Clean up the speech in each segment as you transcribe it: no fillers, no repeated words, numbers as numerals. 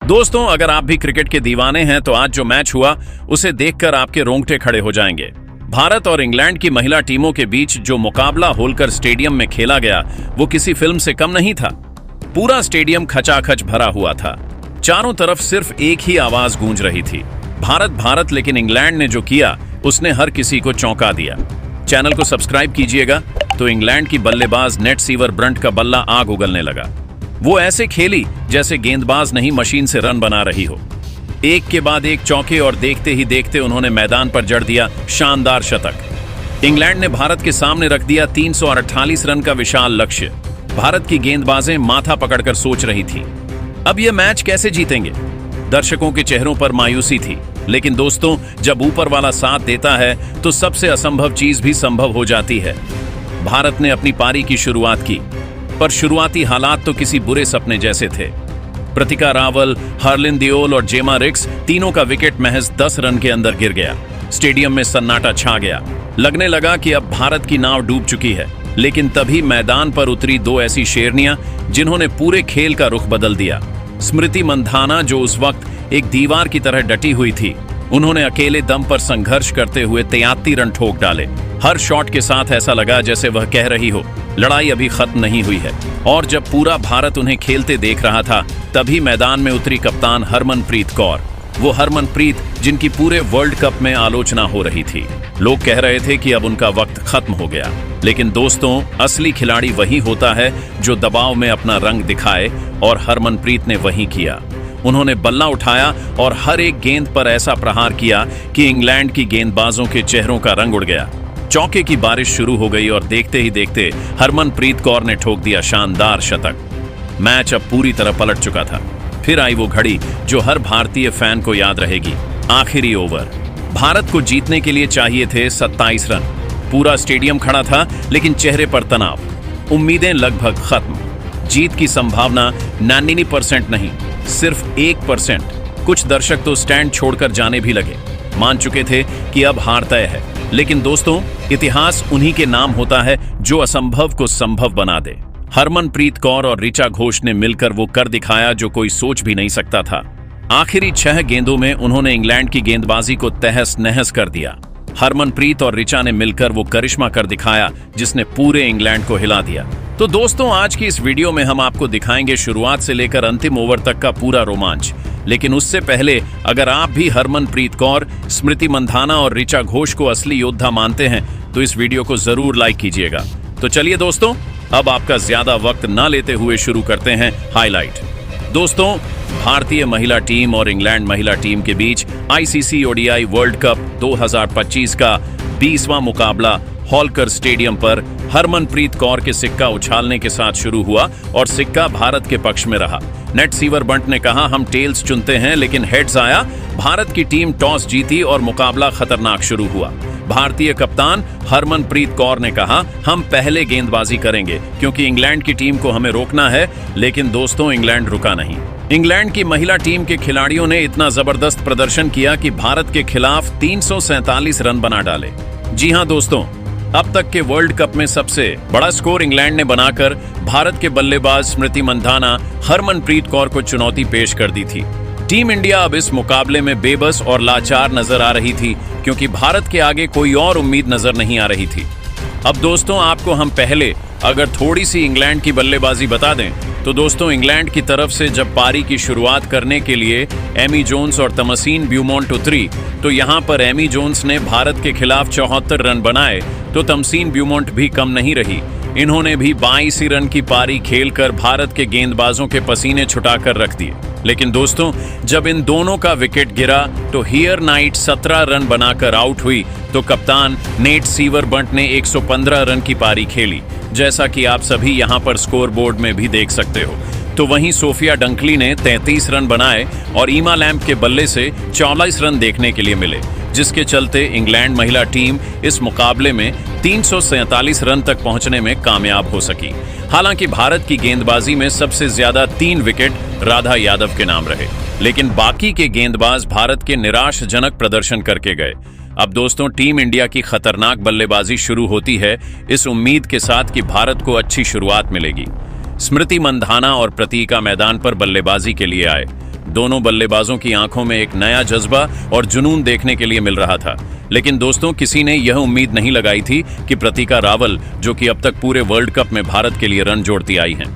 दोस्तों, अगर आप भी क्रिकेट के दीवाने हैं तो आज जो मैच हुआ उसे देखकर आपके रोंगटे खड़े हो जाएंगे। भारत और इंग्लैंड की महिला टीमों के बीच जो मुकाबला होलकर स्टेडियम में खेला गया वो किसी फिल्म से कम नहीं था। पूरा स्टेडियम खचाखच भरा हुआ था। चारों तरफ सिर्फ एक ही आवाज गूंज रही थी, भारत भारत। लेकिन इंग्लैंड ने जो किया उसने हर किसी को चौंका दिया। चैनल को सब्सक्राइब कीजिएगा। तो इंग्लैंड की बल्लेबाज नेट सीवर ब्रंट का बल्ला आग उगलने लगा। वो ऐसे खेली जैसे गेंदबाज नहीं मशीन से रन बना रही हो। एक के बाद एक चौके और देखते ही देखते उन्होंने मैदान पर जड़ दिया शानदार शतक। इंग्लैंड ने भारत के सामने रख दिया 348 रन का विशाल लक्ष्य। भारत की गेंदबाजें माथा पकड़कर सोच रही थी, अब यह मैच कैसे जीतेंगे। दर्शकों के चेहरों पर मायूसी थी। लेकिन दोस्तों, जब ऊपर वाला साथ देता है तो सबसे असंभव चीज भी संभव हो जाती है। भारत ने अपनी पारी की शुरुआत की, पर शुरुआती हालात तो किसी बुरे सपने जैसे थे। प्रतिका रावल, हरलिन दियोल और जेमा रिक्स तीनों का विकेट महज 10 रन के अंदर गिर गया। स्टेडियम में सन्नाटा छा गया। लगने लगा कि अब भारत की नाव डूब चुकी है। लेकिन तभी मैदान पर उतरी दो ऐसी शेरनियां जिन्होंने पूरे खेल का रुख बदल दिया। स्मृति मंधाना, जो उस वक्त एक दीवार की तरह डटी हुई थी, उन्होंने अकेले दम पर संघर्ष करते हुए 73 रन ठोक डाले। हर शॉट के साथ ऐसा लगा जैसे वह कह रही हो, लड़ाई अभी खत्म नहीं हुई है। और जब पूरा भारत उन्हें खेलते देख रहा था, तभी मैदान में उतरी कप्तान हरमनप्रीत कौर। वो हरमनप्रीत जिनकी पूरे वर्ल्ड कप में आलोचना हो रही थी। लोग कह रहे थे कि अब उनका वक्त खत्म हो गया। लेकिन दोस्तों, असली खिलाड़ी वही होता है जो दबाव में अपना रंग दिखाए, और हरमनप्रीत ने वही किया। उन्होंने बल्ला उठाया और हर एक गेंद पर ऐसा प्रहार किया कि इंग्लैंड की गेंदबाजों के चेहरों का रंग उड़ गया। चौके की बारिश शुरू हो गई और देखते ही देखते हरमनप्रीत कौर ने ठोक दिया शानदार शतक। मैच अब पूरी तरह पलट चुका था। फिर आई वो घड़ी जो हर भारतीय फैन को याद रहेगी। आखिरी ओवर। भारत को जीतने के लिए चाहिए थे 27 रन। पूरा स्टेडियम खड़ा था, लेकिन चेहरे पर तनाव। उम्मीदें लगभग खत्म। जीत की संभावना 99% नहीं, सिर्फ 1%। कुछ दर्शक तो स्टैंड छोड़कर जाने भी लगे। मान चुके थे कि अब हार तय है। लेकिन दोस्तों, इतिहास उन्हीं के नाम होता है जो असंभव को संभव बना दे। हरमनप्रीत कौर और ऋचा घोष ने मिलकर वो कर दिखाया जो कोई सोच भी नहीं सकता था। आखिरी 6 गेंदों में उन्होंने इंग्लैंड की गेंदबाजी को तहस नहस कर दिया। हरमनप्रीत और ऋचा ने मिलकर वो करिश्मा कर दिखाया जिसने पूरे इंग्लैंड को हिला दिया। तो दोस्तों, आज की इस वीडियो में हम आपको दिखाएंगे शुरुआत से लेकर अंतिम ओवर तक का पूरा रोमांच। लेकिन उससे पहले, अगर आप भी हरमनप्रीत कौर, स्मृति मंधाना और ऋचा घोष को असली योद्धा मानते हैं तो इस वीडियो को जरूर लाइक कीजिएगा। तो चलिए दोस्तों, अब आपका ज्यादा वक्त ना लेते हुए शुरू करते हैं हाईलाइट। दोस्तों, भारतीय महिला टीम और इंग्लैंड महिला टीम के बीच आईसीसी ओडीआई वर्ल्ड कप 2025 का 20वां मुकाबला होलकर स्टेडियम पर हरमनप्रीत कौर के सिक्का उछालने के साथ शुरू हुआ और सिक्का भारत के पक्ष में रहा। नेट सीवर ब्रंट ने कहा, हम टेल्स चुनते हैं, लेकिन हेड्स आया। भारत की टीम टॉस जीती और मुकाबला खतरनाक शुरू हुआ। भारतीय कप्तान हरमनप्रीत कौर ने कहा, हम पहले गेंदबाजी करेंगे क्योंकि इंग्लैंड की टीम को हमें रोकना है। लेकिन दोस्तों, इंग्लैंड रुका नहीं। इंग्लैंड की महिला टीम के खिलाड़ियों ने इतना जबरदस्त प्रदर्शन किया कि भारत के खिलाफ 347 रन बना डाले। जी हां दोस्तों, अब तक के वर्ल्ड कप में सबसे बड़ा स्कोर इंग्लैंड ने बनाकर भारत के बल्लेबाज स्मृति मंधाना, हरमनप्रीत कौर को चुनौती पेश कर दी थी। टीम इंडिया अब इस मुकाबले में बेबस और लाचार नजर आ रही थी क्योंकि भारत के आगे कोई और उम्मीद नजर नहीं आ रही थी। अब दोस्तों, आपको हम पहले अगर थोड़ी सी इंग्लैंड की बल्लेबाजी बता दें तो दोस्तों, इंग्लैंड की तरफ से जब पारी की शुरुआत करने के लिए एमी जोन्स और तमसीन ब्यूमॉन्ट उतरी तो यहां पर एमी जोन्स ने भारत के खिलाफ 74 रन बनाए तो तमसीन ब्यूमॉन्ट भी कम नहीं रही। इन्होंने भी 22 ही रन की पारी खेलकर भारत के गेंदबाजों के पसीने छुटाकर रख दिए। लेकिन दोस्तों, जब इन दोनों का विकेट गिरा तो हियर नाइट 17 रन बनाकर आउट हुई तो कप्तान नेट सीवर ब्रंट ने 115 रन की पारी खेली, जैसा कि आप सभी यहां पर स्कोर बोर्ड में भी देख सकते हो। तो वहीं सोफिया डंकली ने 33 रन बनाए और ईमा लैम्प के बल्ले से 44 रन देखने के लिए मिले, जिसके चलते इंग्लैंड महिला टीम इस मुकाबले में 347 रन तक पहुंचने में कामयाब हो सकी। हालांकि भारत की गेंदबाजी में सबसे ज्यादा 3 विकेट राधा यादव के नाम रहे, लेकिन बाकी के गेंदबाज भारत के निराशजनक प्रदर्शन करके गए। अब दोस्तों, टीम इंडिया की खतरनाक बल्लेबाजी शुरू होती है इस उम्मीद के साथ कि भारत को अच्छी शुरुआत मिलेगी। स्मृति मंधाना और प्रतीका मैदान पर बल्लेबाजी के लिए आए। दोनों बल्लेबाजों की आंखों में एक नया जज्बा और जुनून देखने के लिए मिल रहा था। लेकिन दोस्तों, किसी ने यह उम्मीद नहीं लगाई थी कि प्रतिका रावल, जो कि अब तक पूरे वर्ल्ड कप में भारत के लिए रन जोड़ती आई हैं,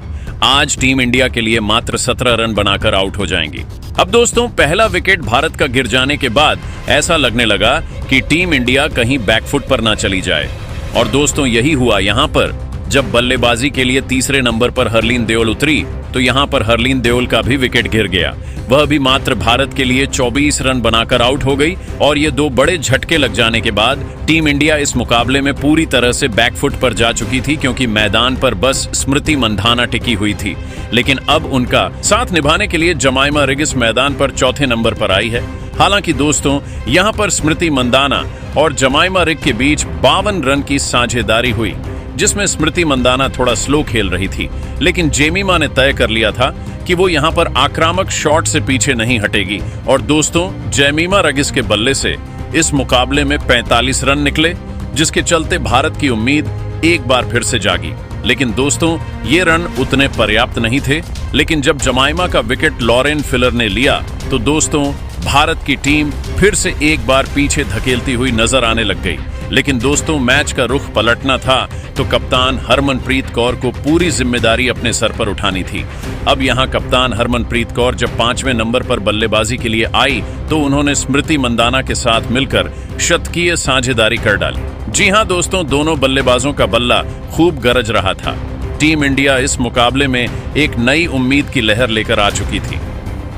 आज टीम इंडिया के लिए मात्र 17 रन बनाकर आउट हो जाएंगी। अब दोस्तों, पहला विकेट भारत का गिर जाने के बाद ऐसा लगने लगा कि टीम इंडिया कहीं बैकफुट पर ना चली जाए। और दोस्तों, यही हुआ यहां पर। जब बल्लेबाजी के लिए तीसरे नंबर पर हरलीन देओल उतरी तो यहां पर हरलीन देओल का भी विकेट गिर गया। वह भी मात्र भारत के लिए 24 रन बनाकर आउट हो गई। और ये दो बड़े झटके लग जाने के बाद टीम इंडिया इस मुकाबले में पूरी तरह से बैकफुट पर जा चुकी थी, क्योंकि मैदान पर बस स्मृति मंधाना टिकी हुई थी। लेकिन अब उनका साथ निभाने के लिए जमाइमा रिगिस मैदान पर चौथे नंबर पर आई है। हालांकि दोस्तों, यहां पर स्मृति मंधाना और जमाइमा रिग के बीच 52 रन की साझेदारी हुई, जिसमें स्मृति मंधाना थोड़ा स्लो खेल रही थी। लेकिन जेमिमा ने तय कर लिया था कि वो यहां पर आक्रामक शॉट से पीछे नहीं हटेगी। और दोस्तों, जेमिमा रगिस के बल्ले से इस मुकाबले में 45 रन निकले, जिसके चलते भारत की उम्मीद एक बार फिर से जागी। लेकिन दोस्तों, ये रन उतने पर्याप्त नहीं थे। लेकिन जब जमाइमा का विकेट लॉरेन फिलर ने लिया तो दोस्तों, भारत की टीम फिर से एक बार पीछे धकेलती हुई नजर आने लग गई। लेकिन दोस्तों, मैच का रुख पलटना था तो कप्तान हरमनप्रीत कौर को पूरी जिम्मेदारी अपने सर पर उठानी थी। अब यहां कप्तान हरमनप्रीत कौर जब 5वें नंबर पर बल्लेबाजी के लिए आई तो उन्होंने स्मृति मंधाना के साथ मिलकर शतकीय साझेदारी कर डाली। जी हां दोस्तों, दोनों बल्लेबाजों का बल्ला खूब गरज रहा था। टीम इंडिया इस मुकाबले में एक नई उम्मीद की लहर लेकर आ चुकी थी।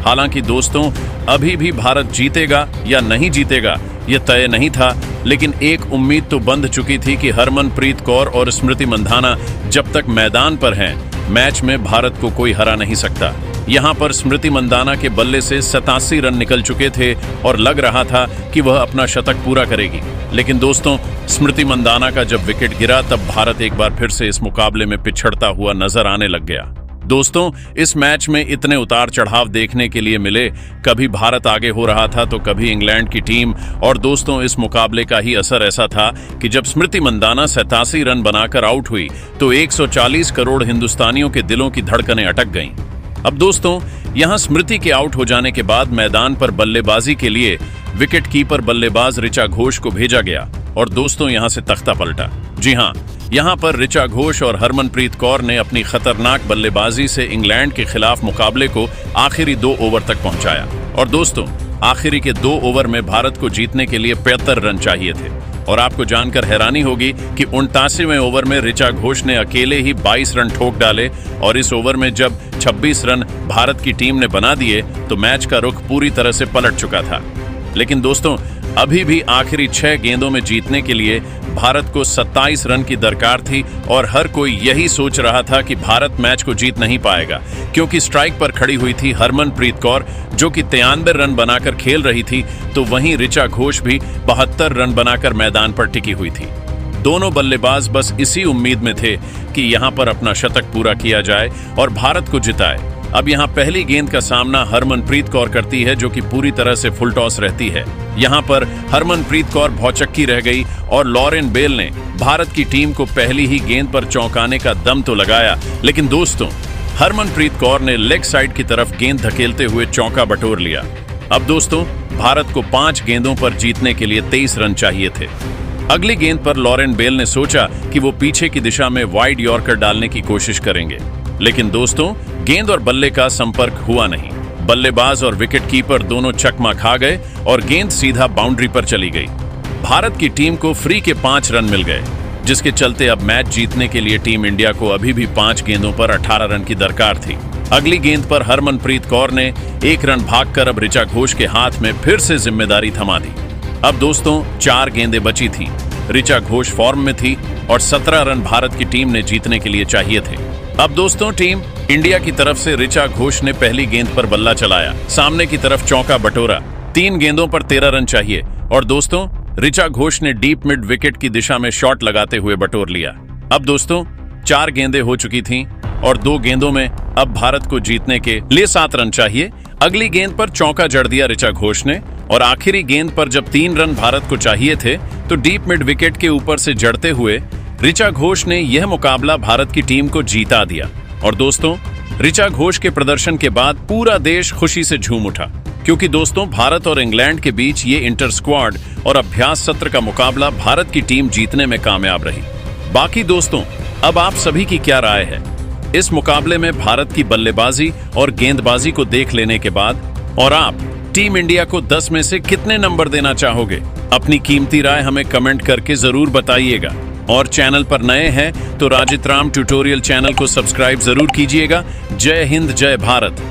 हालांकि दोस्तों, अभी भी भारत जीतेगा या नहीं जीतेगा यह तय नहीं था। लेकिन एक उम्मीद तो बंध चुकी थी कि हरमनप्रीत कौर और स्मृति मंधाना जब तक मैदान पर हैं, मैच में भारत को कोई हरा नहीं सकता। यहां पर स्मृति मंधाना के बल्ले से 87 रन निकल चुके थे और लग रहा था कि वह अपना शतक पूरा करेगी। लेकिन दोस्तों, स्मृति मंधाना का जब विकेट गिरा तब भारत एक बार फिर से इस मुकाबले में पिछड़ता हुआ नजर आने लग गया। दोस्तों, इस मैच में इतने उतार चढ़ाव देखने के लिए मिले। कभी भारत आगे हो रहा था तो कभी इंग्लैंड की टीम। और दोस्तों, इस मुकाबले का ही असर ऐसा था कि जब स्मृति मंधाना 87 रन बनाकर आउट हुई तो 140 करोड़ हिंदुस्तानियों के दिलों की धड़कनें अटक गईं। अब दोस्तों, यहां स्मृति के आउट हो जाने के बाद मैदान पर बल्लेबाजी के लिए विकेट कीपर बल्लेबाज ऋचा घोष को भेजा गया और दोस्तों, यहां से तख्ता पलटा। जी हां, यहां पर ऋचा घोष और हरमनप्रीत कौर ने अपनी खतरनाक बल्लेबाजी से इंग्लैंड के खिलाफ मुकाबले को आखिरी 2 ओवर तक पहुंचाया। और दोस्तों, आखिरी के 2 ओवर में भारत को जीतने के लिए 75 रन चाहिए थे। और आपको जानकर हैरानी होगी कि 89वें ओवर में ऋचा घोष ने अकेले ही 22 रन ठोक डाले। और इस ओवर में जब 26 रन भारत की टीम ने बना दिए तो मैच का रुख पूरी तरह से पलट चुका था। लेकिन दोस्तों, अभी भी आखिरी 6 गेंदों में जीतने के लिए भारत को 27 रन की दरकार थी। और हर कोई यही सोच रहा था कि भारत मैच को जीत नहीं पाएगा, क्योंकि स्ट्राइक पर खड़ी हुई थी हरमनप्रीत कौर, जो कि 93 रन बनाकर खेल रही थी। तो वहीं ऋचा घोष भी 72 रन बनाकर मैदान पर टिकी हुई थी। दोनों बल्लेबाज बस इसी उम्मीद में थे कि यहां पर अपना शतक पूरा किया जाए और भारत को जिताए। अब यहां पहली गेंद का सामना हरमनप्रीत कौर करती है, जो कि पूरी तरह से फुल टॉस रहती है। यहां पर हरमनप्रीत कौर भौचक्की रह गई और लॉरेन बेल ने भारत की टीम को पहली ही गेंद पर चौंकाने का दम तो लगाया। लेकिन दोस्तों, हरमनप्रीत कौर ने लेग साइड की तरफ गेंद धकेलते हुए चौका बटोर लिया। अब दोस्तों, भारत को 5 गेंदों पर जीतने के लिए 23 रन चाहिए थे। अगली गेंद पर लॉरेन बेल ने सोचा कि वो पीछे की दिशा में वाइड यॉर्कर डालने की कोशिश करेंगे। लेकिन दोस्तों, गेंद और बल्ले का संपर्क हुआ नहीं। बल्लेबाज और विकेट कीपर दोनों चकमा खा गए और गेंद सीधा बाउंड्री पर चली गई। भारत की टीम को फ्री के 5 रन मिल गए, जिसके चलते अब मैच जीतने के लिए टीम इंडिया को अभी भी 5 गेंदों पर 18 रन की दरकार थी। अगली गेंद पर हरमनप्रीत कौर ने 1 रन भागकर अब ऋचा घोष के हाथ में फिर से जिम्मेदारी थमा दी। अब दोस्तों, 4 गेंदें बची थीं। ऋचा घोष फॉर्म में थी और 17 रन भारत की टीम ने जीतने के लिए चाहिए थे। अब दोस्तों, टीम इंडिया की तरफ से ऋचा घोष ने पहली गेंद पर बल्ला चलाया, सामने की तरफ चौका बटोरा। 3 गेंदों पर 13 रन चाहिए और दोस्तों, ऋचा घोष ने डीप मिड विकेट की दिशा में शॉट लगाते हुए बटोर लिया। अब दोस्तों, 4 गेंदें हो चुकी थीं और 2 गेंदों में अब भारत को जीतने के लिए 7 रन चाहिए। अगली गेंद पर चौका जड़ दिया ऋचा घोष ने और आखिरी गेंद पर जब 3 रन भारत को चाहिए थे तो डीप मिड विकेट के ऊपर से जड़ते हुए ऋचा घोष ने यह मुकाबला भारत की टीम को जीता दिया। और दोस्तों, ऋचा घोष के प्रदर्शन के बाद पूरा देश खुशी से झूम उठा, क्योंकि दोस्तों भारत और इंग्लैंड के बीच ये इंटर स्क्वाड और अभ्यास सत्र का मुकाबला भारत की टीम जीतने में कामयाब रही। बाकी दोस्तों, अब आप सभी की क्या राय है? इस मुकाबले में भारत की बल्लेबाजी और गेंदबाजी को देख लेने के बाद और आप टीम इंडिया को 10 में से कितने नंबर देना चाहोगे? अपनी कीमती राय हमें कमेंट करके जरूर बताइएगा। और चैनल पर नए हैं तो राजित राम ट्यूटोरियल चैनल को सब्सक्राइब जरूर कीजिएगा। जय हिंद, जय भारत।